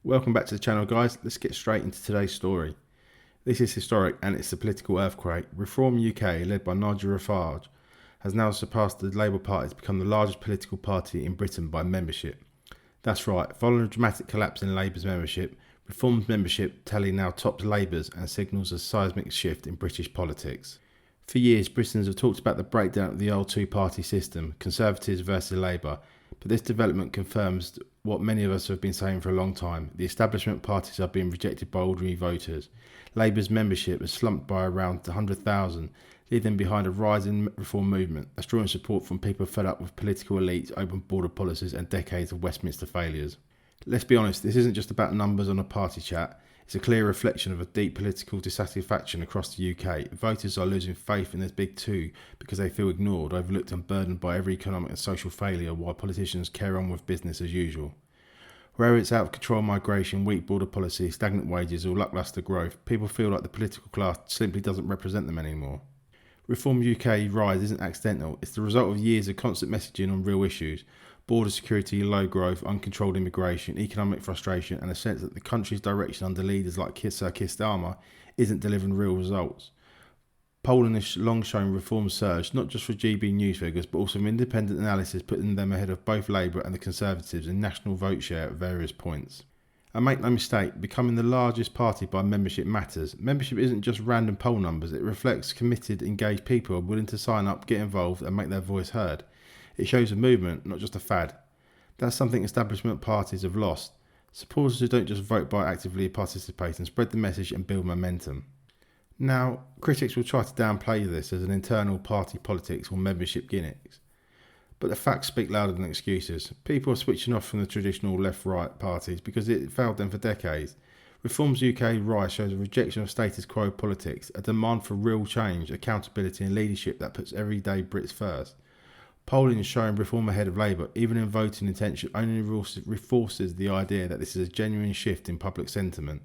Welcome back to the channel, guys. Let's get straight into today's story. This is historic and it's a political earthquake. Reform UK, led by Nigel Farage, has now surpassed the Labour Party to become the largest political party in Britain by membership. That's right, following a dramatic collapse in Labour's membership, Reform's membership tally now tops Labour's and signals a seismic shift in British politics. For years, Britons have talked about the breakdown of the old two-party system, Conservatives versus Labour, but this development confirms what many of us have been saying for a long time. The establishment parties are being rejected by ordinary voters. Labour's membership has slumped by around 100,000, leaving behind a rising reform movement that's drawing support from people fed up with political elites, open border policies and decades of Westminster failures. Let's be honest, this isn't just about numbers on a party chat. It's a clear reflection of a deep political dissatisfaction across the UK. Voters are losing faith in this big two because they feel ignored, overlooked and burdened by every economic and social failure while politicians carry on with business as usual. Whether it's out of control migration, weak border policy, stagnant wages or lacklustre growth, people feel like the political class simply doesn't represent them anymore. Reform UK rise isn't accidental, it's the result of years of constant messaging on real issues: border security, low growth, uncontrolled immigration, economic frustration and a sense that the country's direction under leaders like Sir Keir Starmer isn't delivering real results. Polling has long shown Reform surge, not just for GB News figures, but also from independent analysis putting them ahead of both Labour and the Conservatives in national vote share at various points. And make no mistake, becoming the largest party by membership matters. Membership isn't just random poll numbers, it reflects committed, engaged people who are willing to sign up, get involved and make their voice heard. It shows a movement, not just a fad. That's something establishment parties have lost. Supporters who don't just vote but actively participate and spread the message and build momentum. Now, critics will try to downplay this as an internal party politics or membership gimmicks. But the facts speak louder than excuses. People are switching off from the traditional left-right parties because it failed them for decades. Reform's UK rise shows a rejection of status quo politics, a demand for real change, accountability and leadership that puts everyday Brits first. Polling is showing Reform ahead of Labour, even in voting intention, only reinforces the idea that this is a genuine shift in public sentiment.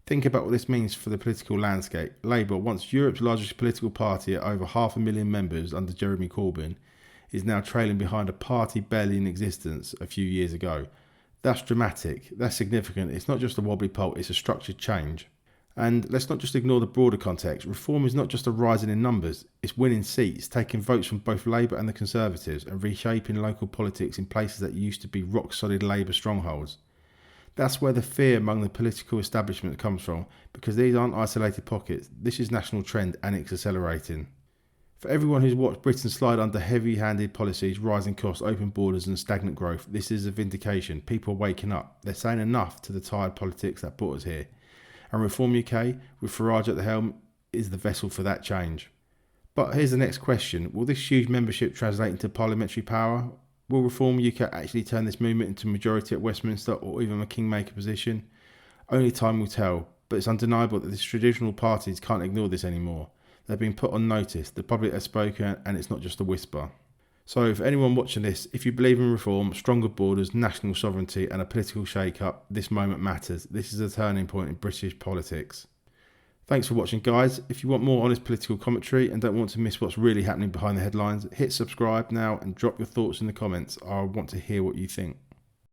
Think about what this means for the political landscape. Labour, once Europe's largest political party at over 500,000 members under Jeremy Corbyn, is now trailing behind a party barely in existence a few years ago. That's dramatic, that's significant. It's not just a wobbly poll, it's a structured change. And let's not just ignore the broader context. Reform is not just a rising in numbers, it's winning seats, taking votes from both Labour and the Conservatives and reshaping local politics in places that used to be rock-solid Labour strongholds. That's where the fear among the political establishment comes from, because these aren't isolated pockets. This is national trend and it's accelerating. For everyone who's watched Britain slide under heavy-handed policies, rising costs, open borders and stagnant growth, this is a vindication. People are waking up. They're saying enough to the tired politics that brought us here. And Reform UK, with Farage at the helm, is the vessel for that change. But here's the next question. Will this huge membership translate into parliamentary power? Will Reform UK actually turn this movement into a majority at Westminster or even a kingmaker position? Only time will tell, but it's undeniable that these traditional parties can't ignore this anymore. They've been put on notice, the public has spoken, and it's not just a whisper. So for anyone watching this, if you believe in reform, stronger borders, national sovereignty and a political shake-up, this moment matters. This is a turning point in British politics. Thanks for watching, guys. If you want more honest political commentary and don't want to miss what's really happening behind the headlines, hit subscribe now and drop your thoughts in the comments. I want to hear what you think.